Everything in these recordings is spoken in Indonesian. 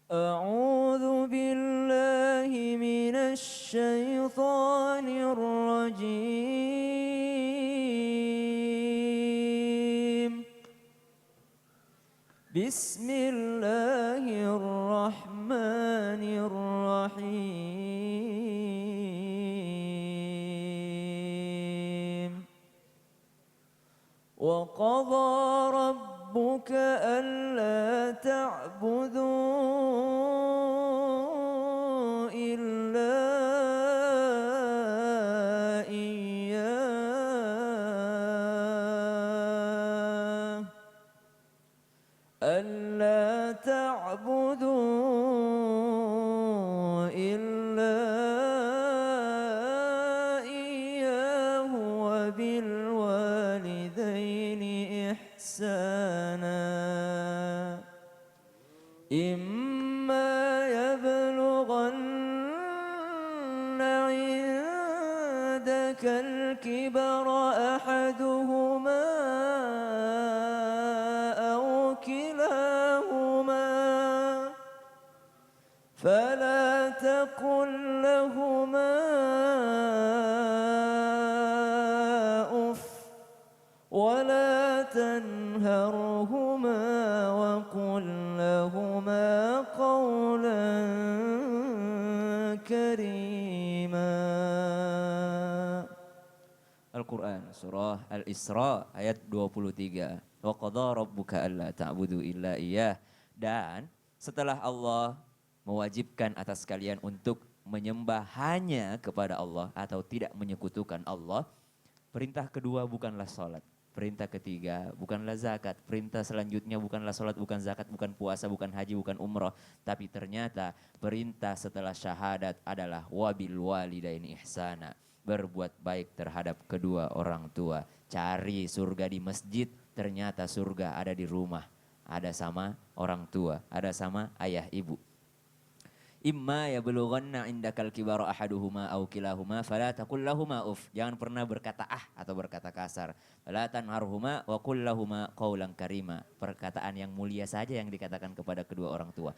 أعوذ بالله من الشيطان الرجيم. بسم الله الرحمن الرحيم. وقضى ربك ألا تعبدوا إلا إياه ألا تعبدوا إلا إياه وبالوالدين إحسانا. إما يبلغن عندك الكبر أحدهما أو كلاهما فلا تقل لهما أف ولا تنهرهما وقل لهما قولا كريما. Al-Quran Surah Al-Isra ayat 23. Wa qadha rabbuka alla ta'budu illa iyyah. Dan setelah Allah mewajibkan atas kalian untuk menyembah hanya kepada Allah atau tidak menyekutukan Allah, perintah kedua bukanlah sholat. Perintah ketiga bukanlah zakat. Perintah selanjutnya bukanlah sholat, bukan zakat, bukan puasa, bukan haji, bukan umroh. Tapi ternyata perintah setelah syahadat adalah wabil walidaini ihsana. Berbuat baik terhadap kedua orang tua. Cari surga di masjid, ternyata surga ada di rumah. Ada sama orang tua, ada sama ayah ibu. Imma yablughanna indakal kibara ahaduhuma aw kilahuma fala taqul lahumā uff. Jangan pernah berkata atau berkata kasar. Fala tanharhuma wa qul lahumā qawlan karima. Perkataan yang mulia saja yang dikatakan kepada kedua orang tua.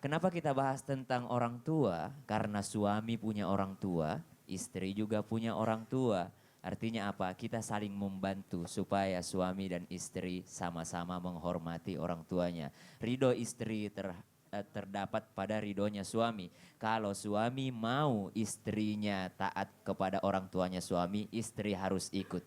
Kenapa kita bahas tentang orang tua? Karena suami punya orang tua, istri juga punya orang tua. Artinya apa? Kita saling membantu supaya suami dan istri sama-sama menghormati orang tuanya. Ridho istri terdapat pada ridhonya suami. Kalau suami mau istrinya taat kepada orang tuanya suami, istri harus ikut.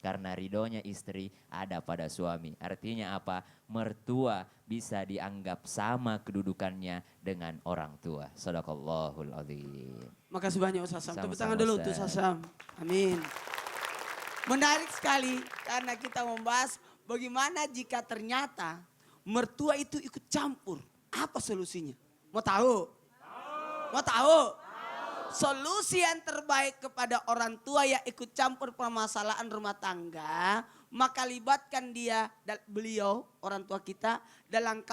Karena ridhonya istri ada pada suami. Artinya apa? Mertua bisa dianggap sama kedudukannya dengan orang tua. Shadaqallahul adzim. Makasih banyak Ustaz Sam. Tepuk tangan Sama-sama, dulu Ustaz. untuk Ustaz Sam. Amin. Menarik sekali karena kita membahas bagaimana jika ternyata mertua itu ikut campur. Apa solusinya? Mau tahu? Mau tahu? Solusi yang terbaik kepada orang tua yang ikut campur permasalahan rumah tangga, maka libatkan beliau, orang tua kita, dalam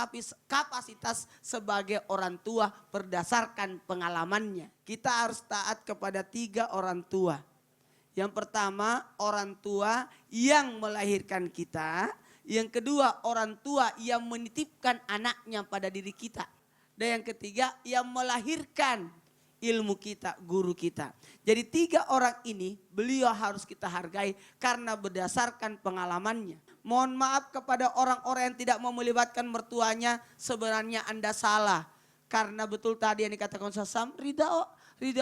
kapasitas sebagai orang tua berdasarkan pengalamannya. Kita harus taat kepada 3 orang tua. Yang pertama, orang tua yang melahirkan kita. Yang kedua, orang tua yang menitipkan anaknya pada diri kita. Dan yang ketiga, yang melahirkan ilmu kita, guru kita. Jadi 3 orang ini beliau harus kita hargai karena berdasarkan pengalamannya. Mohon maaf kepada orang-orang yang tidak mau melibatkan mertuanya, sebenarnya Anda salah. Karena betul tadi yang dikatakan Ustaz Sam, ridha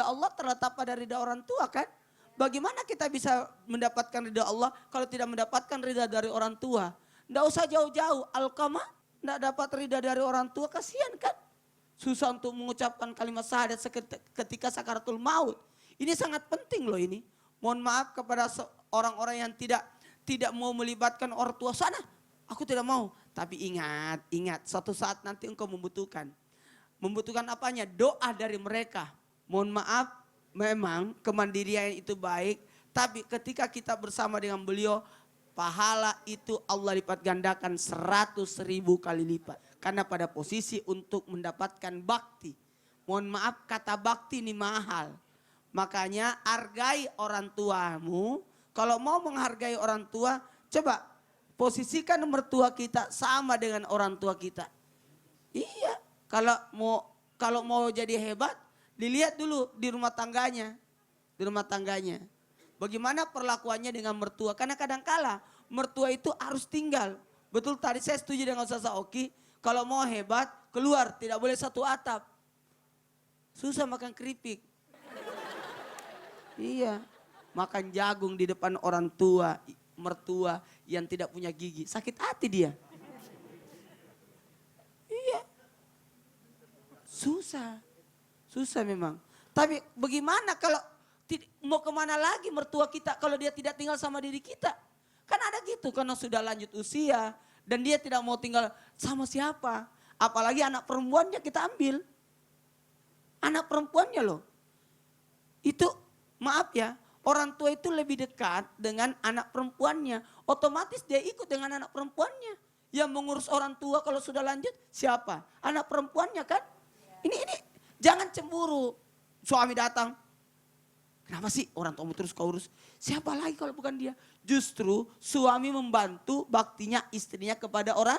Allah terletak pada ridha orang tua kan? Bagaimana kita bisa mendapatkan ridha Allah kalau tidak mendapatkan ridha dari orang tua? Nggak usah jauh-jauh, Alqamah nggak dapat ridha dari orang tua, kasihan kan? Susah untuk mengucapkan kalimat syahadat ketika sakaratul maut. Ini sangat penting loh ini. Mohon maaf kepada orang-orang yang tidak mau melibatkan orang tua sana. Aku tidak mau. Tapi ingat, suatu saat nanti engkau membutuhkan. Membutuhkan apanya? Doa dari mereka. Mohon maaf, memang kemandirian itu baik. Tapi ketika kita bersama dengan beliau, pahala itu Allah lipat gandakan 100.000 kali lipat. Karena pada posisi untuk mendapatkan bakti. Mohon maaf, kata bakti ini mahal. Makanya hargai orang tuamu. Kalau mau menghargai orang tua, coba posisikan mertua kita sama dengan orang tua kita. Iya, kalau mau jadi hebat, dilihat dulu di rumah tangganya. Di rumah tangganya. Bagaimana perlakuannya dengan mertua. Karena kadangkala mertua itu harus tinggal. Betul tadi saya setuju dengan Ustaz Oki. Kalau mau hebat, keluar. Tidak boleh satu atap. Susah makan keripik. Iya. Makan jagung di depan orang tua, mertua yang tidak punya gigi. Sakit hati dia. Iya. Susah. Susah memang. Tapi bagaimana kalau mau kemana lagi mertua kita kalau dia tidak tinggal sama diri kita? Kan ada gitu karena sudah lanjut usia dan dia tidak mau tinggal sama siapa. Apalagi anak perempuannya kita ambil. Anak perempuannya loh. Itu maaf ya, orang tua itu lebih dekat dengan anak perempuannya. Otomatis dia ikut dengan anak perempuannya. Yang mengurus orang tua kalau sudah lanjut siapa? Anak perempuannya kan? Ini jangan cemburu. Suami datang. Kenapa sih orang tuamu terus kau urus? Siapa lagi kalau bukan dia? Justru suami membantu baktinya istrinya kepada orang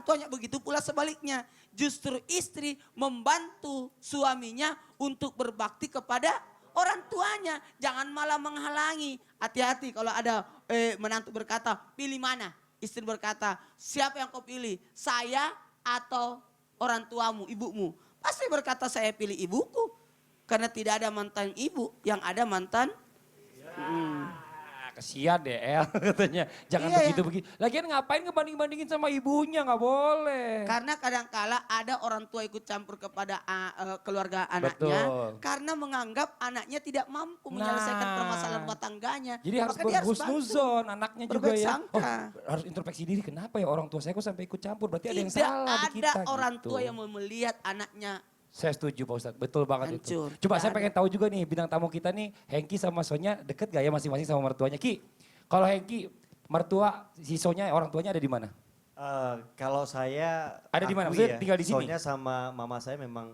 tuanya. Begitu pula sebaliknya. Justru istri membantu suaminya untuk berbakti kepada orang tuanya. Jangan malah menghalangi. Hati-hati kalau ada menantu berkata, pilih mana? Istri berkata, siapa yang kau pilih? Saya atau orang tuamu, ibumu? Pasti berkata saya pilih ibuku. Karena tidak ada mantan ibu, yang ada mantan. Kesian deh El katanya. Jangan Iya, begitu-begitu. Lagian ngapain ngebanding-bandingin sama ibunya, nggak boleh. Karena kadangkala ada orang tua ikut campur kepada keluarga anaknya. Betul. Karena menganggap anaknya tidak mampu menyelesaikan permasalahan rumah tangganya. Jadi harus Maka dia harus bantu. berhusnuzon anaknya juga Berbaik ya. sangka. Harus introspeksi diri. Kenapa ya orang tua saya kok sampai ikut campur? Berarti ada yang Tidak salah di kita. ada orang gitu. tua yang mau melihat anaknya. Saya setuju Pak Ustadz, betul banget Hancur. itu. Coba Tidak saya ada. pengen tahu juga nih bintang tamu kita nih, Hengki sama Sonya deket gak ya masing-masing sama mertuanya? Ki, kalau Hengki, mertua, si Sonya orang tuanya ada di mana? Kalau saya Ada di mana? akui Maksudnya tinggal di sini? Soalnya sama mama saya memang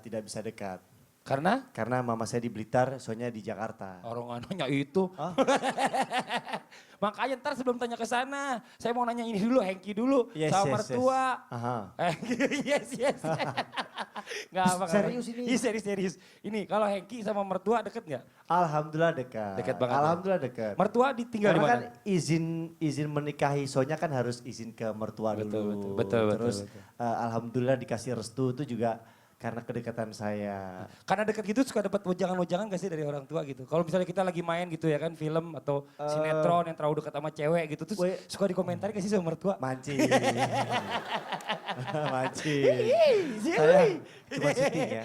tidak bisa dekat. Karena? Karena mama saya di Blitar, soalnya di Jakarta. Orang nanya itu. Hah? Makanya ntar sebelum tanya ke sana, saya mau nanya ini dulu, Hengki dulu, Yes, sama yes, mertua. yes. Aha. Yes. Nggak apa Serius ini? Iya serius. Ini kalau Hengki sama mertua deket nggak? Alhamdulillah dekat. Dekat banget ya? Alhamdulillah dekat. Mertua ditinggal di Karena mana? kan izin menikahi soalnya kan harus izin ke mertua dulu. Betul. Terus alhamdulillah dikasih restu itu juga karena kedekatan saya. Karena deket gitu suka dapat wejangan-wejangan gak sih dari orang tua gitu? Kalau misalnya kita lagi main gitu ya kan film atau sinetron yang terlalu dekat sama cewek gitu, terus suka dikomentari gak sih sama mertua? Mancing. Mancing. Saya cuma syuting ya.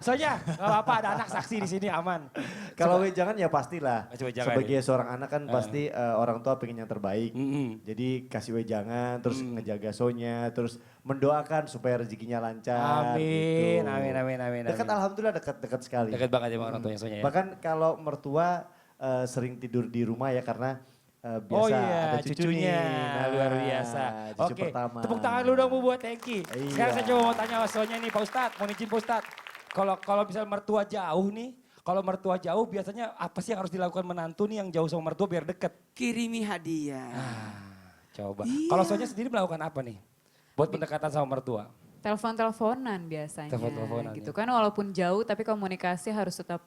Soalnya gak apa-apa ada anak saksi di sini aman. Kalau wejangan ya pastilah. Masih wejangan Sebagai seorang anak kan pasti orang tua pengen yang terbaik. Mm-mm. Jadi kasih wejangan, terus ngejaga sonya, terus mendoakan supaya rezekinya lancar. Amin, gitu. amin. Dekat alhamdulillah dekat sekali. Dekat banget sama orang tuanya Sonya ya. Bahkan kalau mertua sering tidur di rumah ya karena biasa Oh iya, ada cucu cucunya nih. Nah, luar biasa. Cucu Oke, pertama. tepuk tangan lu dong Bu buat Hengki. Iya. Sekarang saya coba mau tanya sama Sonya nih Pak Ustadz, mau izin Pak Ustadz. Kalau misalnya mertua jauh nih, kalau mertua jauh biasanya apa sih yang harus dilakukan menantu nih yang jauh sama mertua biar deket? Kirimi hadiah. Coba. Iya. Kalau Sonya sendiri melakukan apa nih? Buat pendekatan sama mertua. Telepon-teleponan biasanya. Telepon-teleponan, gitu ya. kan walaupun jauh tapi komunikasi harus tetap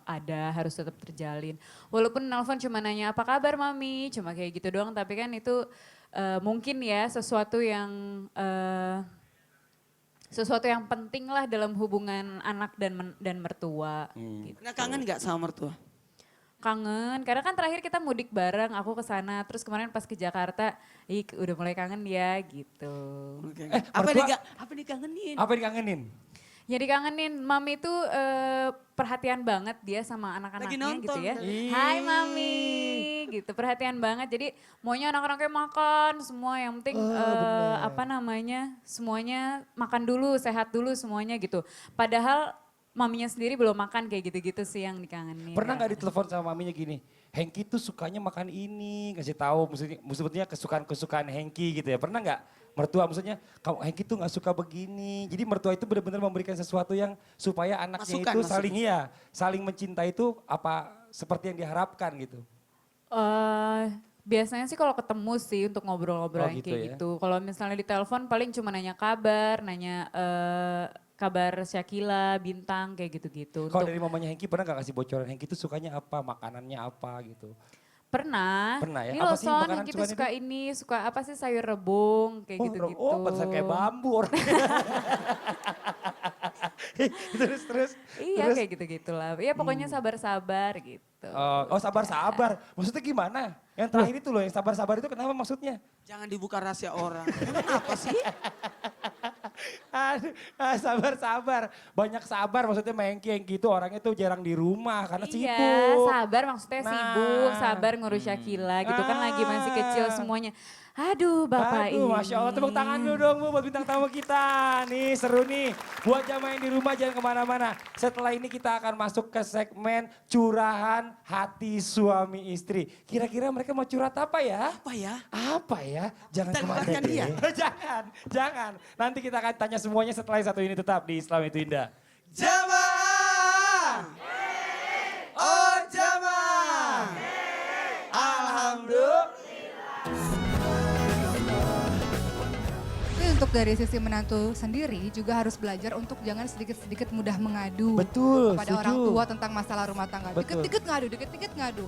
ada, harus tetap terjalin. Walaupun nelpon cuma nanya apa kabar mami, cuma kayak gitu doang tapi kan itu mungkin ya sesuatu yang penting lah dalam hubungan anak dan mertua. Gitu. Nah, kangen gak sama mertua? Kangen, karena kan terakhir kita mudik bareng, aku ke sana, terus kemarin pas ke Jakarta, udah mulai kangen ya gitu. Oke. mertua- Apa dikangenin? Apa yang dikangenin? Ya dikangenin, mami tuh perhatian banget dia sama anak-anaknya Lagi nonton gitu ya. kali. Hai mami, gitu perhatian banget. Jadi maunya anak-anaknya makan semua, yang penting semuanya makan dulu, sehat dulu semuanya gitu. Padahal maminya sendiri belum makan kayak gitu-gitu sih yang dikangenin. Pernah nggak ditelepon sama maminya gini, Hengki tuh sukanya makan ini, kasih tahu maksudnya kesukaan Hengki gitu ya. Pernah nggak mertua maksudnya, kamu Hengki tuh nggak suka begini. Jadi mertua itu benar-benar memberikan sesuatu yang supaya anaknya Masukan, itu masukan. saling mencintai itu apa seperti yang diharapkan gitu. Biasanya sih kalau ketemu sih untuk ngobrol-ngobrol Oh, yang gitu kayak ya. gitu. Kalau misalnya di telepon paling cuma nanya kabar, nanya kabar Syakila, Bintang kayak gitu-gitu. Kalau Untuk dari mamanya Hengki pernah gak kasih bocoran Hengki tuh sukanya apa, makanannya apa gitu? pernah. Pernah ya? Ini Apa loh sih Son, makanan yang kita kesukaan suka ini, suka apa sih sayur rebung kayak gitu-gitu. Oh, pantesan kayak bambu orangnya. terus. Iya terus. kayak gitu-gitulah. Iya pokoknya sabar-sabar gitu. Oh sabar-sabar, maksudnya gimana? Yang terakhir itu loh, yang sabar-sabar itu kenapa maksudnya? Jangan dibuka rahasia orang. Kenapa sih? Aduh, sabar-sabar. Banyak sabar maksudnya Hengki itu orangnya tuh jarang di rumah karena Iya, sibuk. sabar maksudnya Nah. sibuk, sabar ngurus Syakila gitu kan lagi masih kecil semuanya. Aduh Bapak Aduh, ini. Masya Allah, tepuk tangan dulu dong Bu buat bintang tamu kita. Nih seru nih, buat jamaah yang di rumah jangan kemana-mana. Setelah ini kita akan masuk ke segmen curahan hati suami istri. Kira-kira mereka mau curhat apa ya? Apa ya? Apa ya? Jangan Kita kemana libatkan dia. jangan. Nanti kita akan tanya semuanya setelah yang satu ini tetap di Islam itu Indah. Jamaah! Oh jamaah! Alhamdulillah. Tapi untuk dari sisi menantu sendiri juga harus belajar untuk jangan sedikit-sedikit mudah mengadu Betul, kepada setuju. orang tua tentang masalah rumah tangga. Betul. Dikit-dikit ngadu, dikit-dikit ngadu.